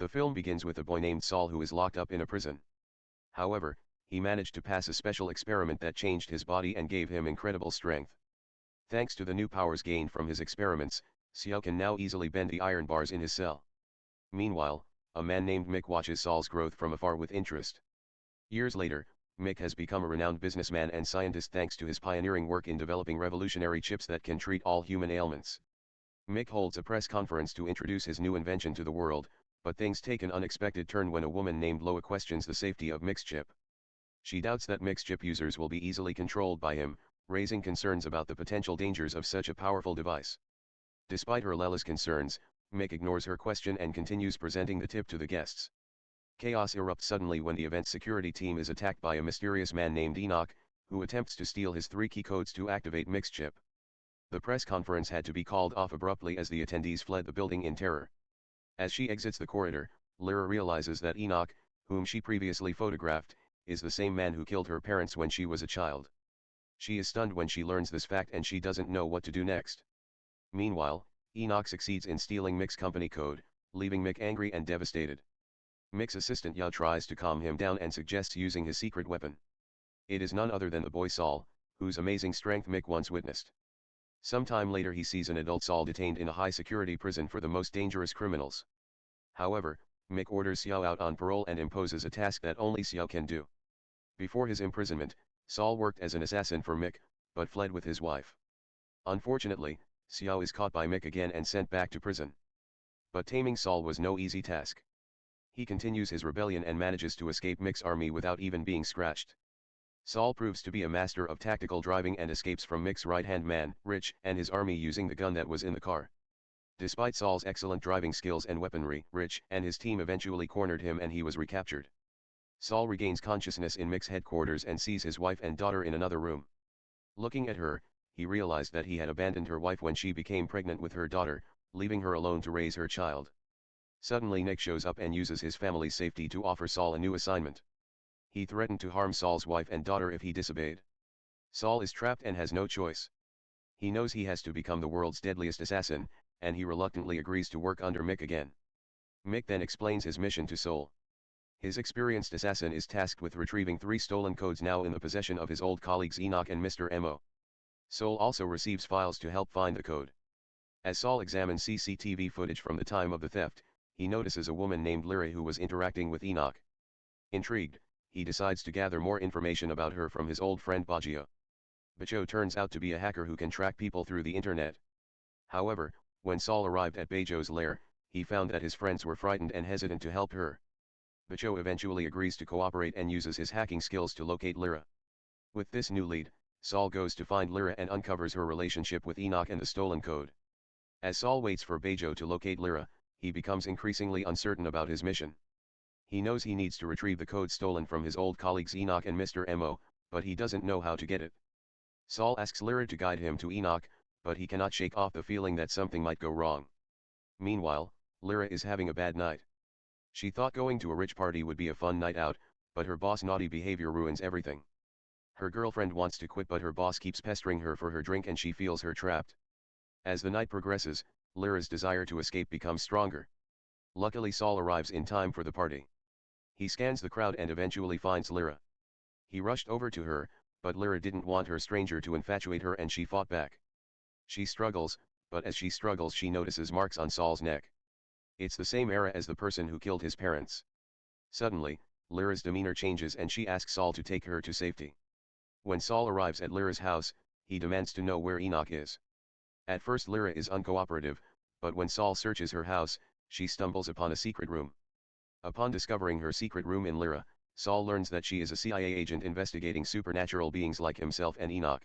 The film begins with a boy named Saul who is locked up in a prison. However, he managed to pass a special experiment that changed his body and gave him incredible strength. Thanks to the new powers gained from his experiments, Xiao can now easily bend the iron bars in his cell. Meanwhile, a man named Mick watches Saul's growth from afar with interest. Years later, Mick has become a renowned businessman and scientist thanks to his pioneering work in developing revolutionary chips that can treat all human ailments. Mick holds a press conference to introduce his new invention to the world, but things take an unexpected turn when a woman named Loa questions the safety of Mick's chip. She doubts that Mick's chip users will be easily controlled by him, raising concerns about the potential dangers of such a powerful device. Despite her Lela's concerns, Mick ignores her question and continues presenting the tip to the guests. Chaos erupts suddenly when the event's security team is attacked by a mysterious man named Enoch, who attempts to steal his 3 key codes to activate Mick's chip. The press conference had to be called off abruptly as the attendees fled the building in terror. As she exits the corridor, Lyra realizes that Enoch, whom she previously photographed, is the same man who killed her parents when she was a child. She is stunned when she learns this fact and she doesn't know what to do next. Meanwhile, Enoch succeeds in stealing Mick's company code, leaving Mick angry and devastated. Mick's assistant Yao tries to calm him down and suggests using his secret weapon. It is none other than the boy Saul, whose amazing strength Mick once witnessed. Sometime later he sees an adult Saul detained in a high-security prison for the most dangerous criminals. However, Mick orders Xiao out on parole and imposes a task that only Xiao can do. Before his imprisonment, Saul worked as an assassin for Mick, but fled with his wife. Unfortunately, Xiao is caught by Mick again and sent back to prison. But taming Saul was no easy task. He continues his rebellion and manages to escape Mick's army without even being scratched. Saul proves to be a master of tactical driving and escapes from Mick's right-hand man, Rich, and his army using the gun that was in the car. Despite Saul's excellent driving skills and weaponry, Rich and his team eventually cornered him and he was recaptured. Saul regains consciousness in Mick's headquarters and sees his wife and daughter in another room. Looking at her, he realized that he had abandoned her wife when she became pregnant with her daughter, leaving her alone to raise her child. Suddenly Nick shows up and uses his family's safety to offer Saul a new assignment. He threatened to harm Saul's wife and daughter if he disobeyed. Saul is trapped and has no choice. He knows he has to become the world's deadliest assassin, and he reluctantly agrees to work under Mick again. Mick then explains his mission to Saul. His experienced assassin is tasked with retrieving 3 stolen codes now in the possession of his old colleagues Enoch and Mr. Mo. Saul also receives files to help find the code. As Saul examines CCTV footage from the time of the theft, he notices a woman named Lyra who was interacting with Enoch. Intrigued, he decides to gather more information about her from his old friend Baggio. Baggio turns out to be a hacker who can track people through the internet. However, when Saul arrived at Baggio's lair, he found that his friends were frightened and hesitant to help her. Baggio eventually agrees to cooperate and uses his hacking skills to locate Lyra. With this new lead, Saul goes to find Lyra and uncovers her relationship with Enoch and the stolen code. As Saul waits for Baggio to locate Lyra, he becomes increasingly uncertain about his mission. He knows he needs to retrieve the code stolen from his old colleagues Enoch and Mr. Mo, but he doesn't know how to get it. Saul asks Lyra to guide him to Enoch, but he cannot shake off the feeling that something might go wrong. Meanwhile, Lyra is having a bad night. She thought going to a rich party would be a fun night out, but her boss' naughty behavior ruins everything. Her girlfriend wants to quit but her boss keeps pestering her for her drink and she feels her trapped. As the night progresses, Lyra's desire to escape becomes stronger. Luckily Saul arrives in time for the party. He scans the crowd and eventually finds Lyra. He rushed over to her, but Lyra didn't want her stranger to infatuate her and she fought back. She struggles, but as she struggles she notices marks on Saul's neck. It's the same era as the person who killed his parents. Suddenly, Lyra's demeanor changes and she asks Saul to take her to safety. When Saul arrives at Lyra's house, he demands to know where Enoch is. At first Lyra is uncooperative, but when Saul searches her house, she stumbles upon a secret room. Upon discovering her secret room in Lyra, Saul learns that she is a CIA agent investigating supernatural beings like himself and Enoch.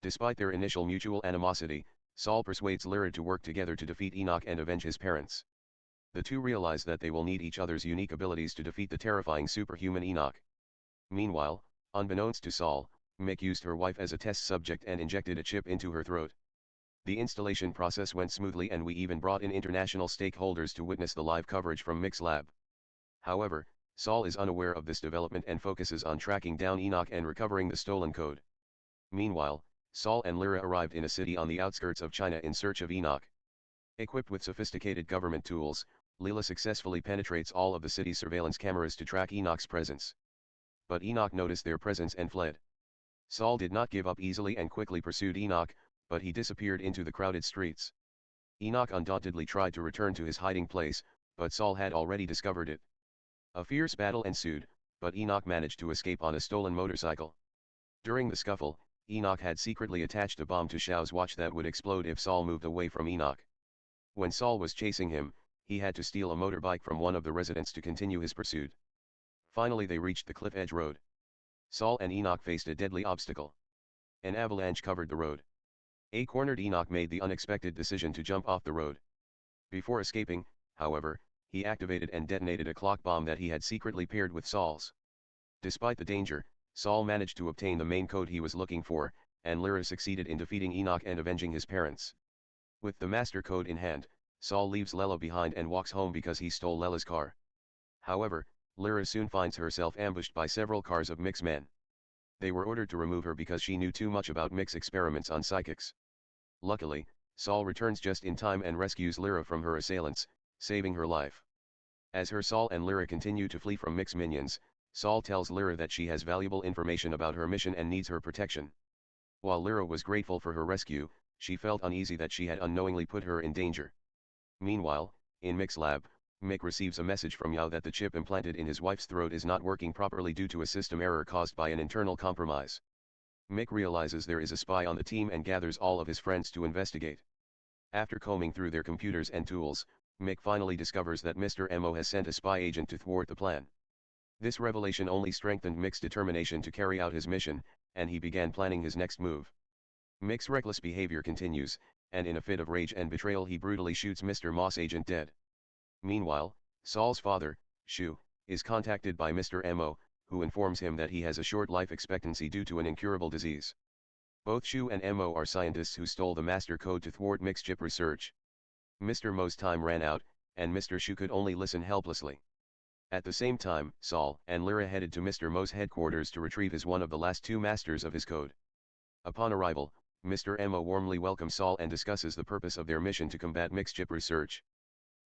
Despite their initial mutual animosity, Saul persuades Lyra to work together to defeat Enoch and avenge his parents. The two realize that they will need each other's unique abilities to defeat the terrifying superhuman Enoch. Meanwhile, unbeknownst to Saul, Mick used her wife as a test subject and injected a chip into her throat. The installation process went smoothly and we even brought in international stakeholders to witness the live coverage from Mick's lab. However, Saul is unaware of this development and focuses on tracking down Enoch and recovering the stolen code. Meanwhile, Saul and Lyra arrived in a city on the outskirts of China in search of Enoch. Equipped with sophisticated government tools, Leela successfully penetrates all of the city's surveillance cameras to track Enoch's presence. But Enoch noticed their presence and fled. Saul did not give up easily and quickly pursued Enoch, but he disappeared into the crowded streets. Enoch undauntedly tried to return to his hiding place, but Saul had already discovered it. A fierce battle ensued, but Enoch managed to escape on a stolen motorcycle. During the scuffle, Enoch had secretly attached a bomb to Xiao's watch that would explode if Saul moved away from Enoch. When Saul was chasing him, he had to steal a motorbike from one of the residents to continue his pursuit. Finally they reached the cliff edge road. Saul and Enoch faced a deadly obstacle. An avalanche covered the road. A cornered Enoch made the unexpected decision to jump off the road. Before escaping, however, he activated and detonated a clock bomb that he had secretly paired with Saul's. Despite the danger, Saul managed to obtain the main code he was looking for, and Lyra succeeded in defeating Enoch and avenging his parents. With the master code in hand, Saul leaves Lela behind and walks home because he stole Lela's car. However, Lyra soon finds herself ambushed by several cars of Mick's men. They were ordered to remove her because she knew too much about Mick's experiments on psychics. Luckily, Saul returns just in time and rescues Lyra from her assailants, saving her life. As Saul and Lyra continue to flee from Mick's minions, Saul tells Lyra that she has valuable information about her mission and needs her protection. While Lyra was grateful for her rescue, she felt uneasy that she had unknowingly put her in danger. Meanwhile, in Mick's lab, Mick receives a message from Yao that the chip implanted in his wife's throat is not working properly due to a system error caused by an internal compromise. Mick realizes there is a spy on the team and gathers all of his friends to investigate. After combing through their computers and tools, Mick finally discovers that Mr. Mo has sent a spy agent to thwart the plan. This revelation only strengthened Mick's determination to carry out his mission, and he began planning his next move. Mick's reckless behavior continues, and in a fit of rage and betrayal he brutally shoots Mr. Moss agent dead. Meanwhile, Saul's father, Shu, is contacted by Mr. Mo, who informs him that he has a short life expectancy due to an incurable disease. Both Shu and Mo are scientists who stole the master code to thwart Mick's chip research. Mr. Mo's time ran out, and Mr. Shu could only listen helplessly. At the same time, Saul and Lyra headed to Mr. Mo's headquarters to retrieve one of the last two masters of his code. Upon arrival, Mr. Mo warmly welcomes Saul and discusses the purpose of their mission to combat Mick's chip research.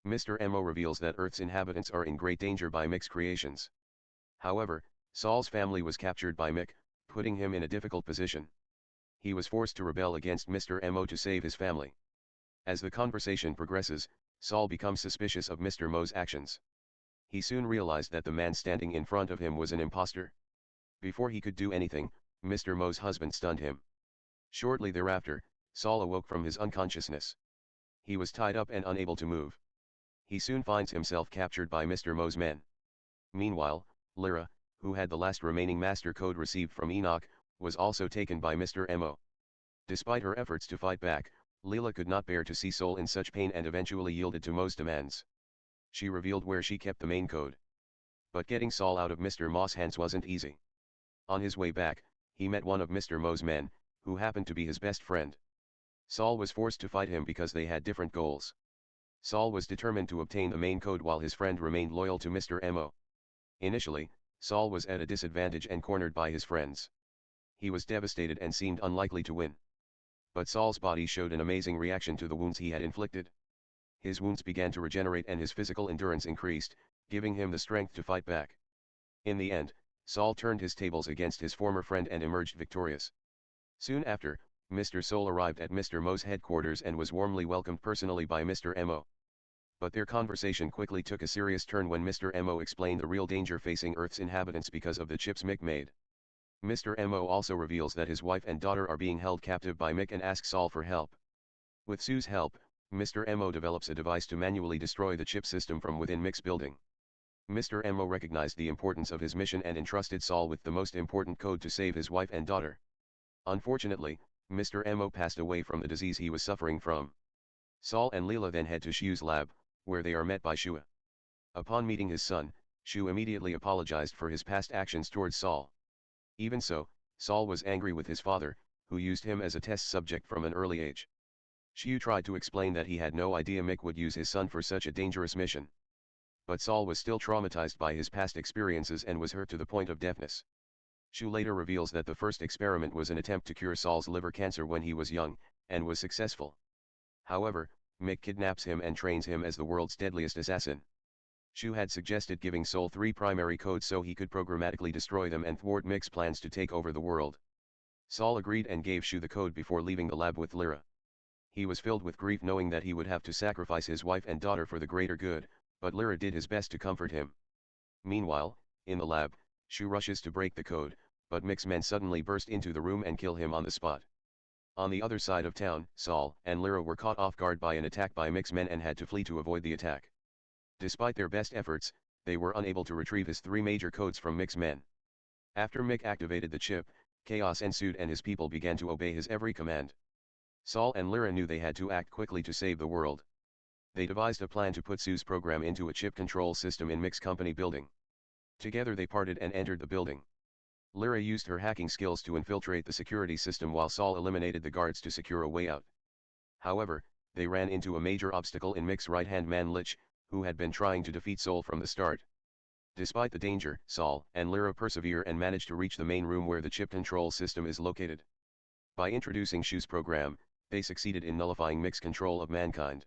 Mr. Mo reveals that Earth's inhabitants are in great danger by Mick's creations. However, Saul's family was captured by Mick, putting him in a difficult position. He was forced to rebel against Mr. Mo to save his family. As the conversation progresses, Saul becomes suspicious of Mr. Mo's actions. He soon realized that the man standing in front of him was an imposter. Before he could do anything, Mr. Mo's husband stunned him. Shortly thereafter, Saul awoke from his unconsciousness. He was tied up and unable to move. He soon finds himself captured by Mr. Mo's men. Meanwhile, Lyra, who had the last remaining master code received from Enoch, was also taken by Mr. Mo. Despite her efforts to fight back, Leela could not bear to see Saul in such pain and eventually yielded to Mo's demands. She revealed where she kept the main code. But getting Saul out of Mr. Mo's hands wasn't easy. On his way back, he met one of Mr. Mo's men, who happened to be his best friend. Saul was forced to fight him because they had different goals. Saul was determined to obtain the main code while his friend remained loyal to Mr. Mo. Initially, Saul was at a disadvantage and cornered by his friends. He was devastated and seemed unlikely to win. But Saul's body showed an amazing reaction to the wounds he had inflicted. His wounds began to regenerate and his physical endurance increased, giving him the strength to fight back. In the end, Saul turned his tables against his former friend and emerged victorious. Soon after, Mr. Soul arrived at Mr. Mo's headquarters and was warmly welcomed personally by Mr. Mo. But their conversation quickly took a serious turn when Mr. Mo explained the real danger facing Earth's inhabitants because of the chips Mick made. Mr. Mo also reveals that his wife and daughter are being held captive by Mick and asks Saul for help. With Sue's help, Mr. Mo develops a device to manually destroy the chip system from within Mick's building. Mr. Mo recognized the importance of his mission and entrusted Saul with the most important code to save his wife and daughter. Unfortunately, Mr. Mo passed away from the disease he was suffering from. Saul and Leela then head to Shu's lab, where they are met by Shua. Upon meeting his son, Shu immediately apologized for his past actions towards Saul. Even so, Saul was angry with his father, who used him as a test subject from an early age. Shu tried to explain that he had no idea Mick would use his son for such a dangerous mission. But Saul was still traumatized by his past experiences and was hurt to the point of deafness. Shu later reveals that the first experiment was an attempt to cure Saul's liver cancer when he was young, and was successful. However, Mick kidnaps him and trains him as the world's deadliest assassin. Shu had suggested giving Sol 3 primary codes so he could programmatically destroy them and thwart Mick's plans to take over the world. Sol agreed and gave Shu the code before leaving the lab with Lyra. He was filled with grief knowing that he would have to sacrifice his wife and daughter for the greater good, but Lyra did his best to comfort him. Meanwhile, in the lab, Shu rushes to break the code, but Mick's men suddenly burst into the room and kill him on the spot. On the other side of town, Sol and Lyra were caught off guard by an attack by Mick's men and had to flee to avoid the attack. Despite their best efforts, they were unable to retrieve his 3 major codes from Mick's men. After Mick activated the chip, chaos ensued and his people began to obey his every command. Sol and Lyra knew they had to act quickly to save the world. They devised a plan to put Sue's program into a chip control system in Mick's company building. Together they parted and entered the building. Lyra used her hacking skills to infiltrate the security system while Sol eliminated the guards to secure a way out. However, they ran into a major obstacle in Mick's right-hand man Lich, who had been trying to defeat Sol from the start. Despite the danger, Sol and Lyra persevere and manage to reach the main room where the chip control system is located. By introducing Shu's program, they succeeded in nullifying Mick's control of mankind.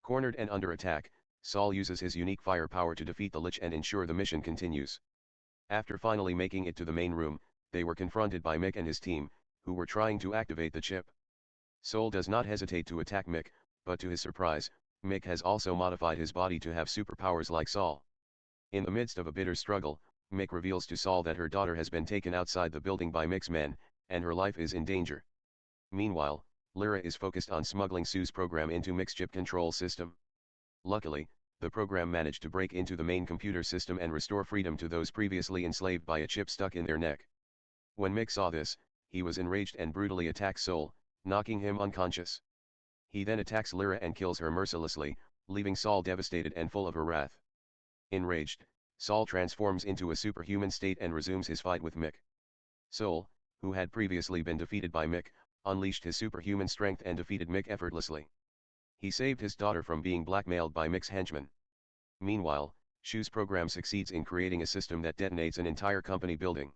Cornered and under attack, Sol uses his unique firepower to defeat the Lich and ensure the mission continues. After finally making it to the main room, they were confronted by Mick and his team, who were trying to activate the chip. Sol does not hesitate to attack Mick, but to his surprise, Mick has also modified his body to have superpowers like Sol. In the midst of a bitter struggle, Mick reveals to Sol that her daughter has been taken outside the building by Mick's men, and her life is in danger. Meanwhile, Lyra is focused on smuggling Sue's program into Mick's chip control system. Luckily, the program managed to break into the main computer system and restore freedom to those previously enslaved by a chip stuck in their neck. When Mick saw this, he was enraged and brutally attacks Sol, knocking him unconscious. He then attacks Lyra and kills her mercilessly, leaving Sol devastated and full of her wrath. Enraged, Sol transforms into a superhuman state and resumes his fight with Mick. Sol, who had previously been defeated by Mick, unleashed his superhuman strength and defeated Mick effortlessly. He saved his daughter from being blackmailed by Mick's henchmen. Meanwhile, Shu's program succeeds in creating a system that detonates an entire company building.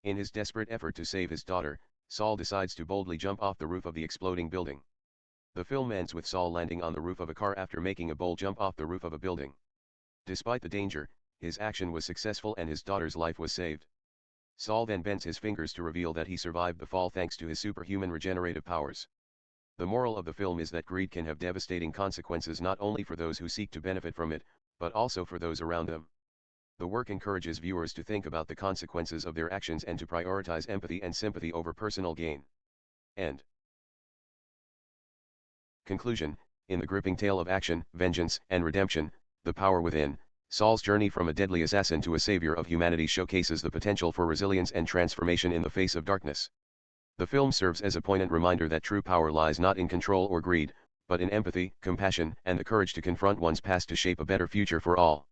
In his desperate effort to save his daughter, Sol decides to boldly jump off the roof of the exploding building. The film ends with Sol landing on the roof of a car after making a bold jump off the roof of a building. Despite the danger, his action was successful and his daughter's life was saved. Sol then bends his fingers to reveal that he survived the fall thanks to his superhuman regenerative powers. The moral of the film is that greed can have devastating consequences not only for those who seek to benefit from it, but also for those around them. The work encourages viewers to think about the consequences of their actions and to prioritize empathy and sympathy over personal gain. End. Conclusion: in the gripping tale of action, vengeance, and redemption, The Power Within, Sol's journey from a deadly assassin to a savior of humanity showcases the potential for resilience and transformation in the face of darkness. The film serves as a poignant reminder that true power lies not in control or greed, but in empathy, compassion, and the courage to confront one's past to shape a better future for all.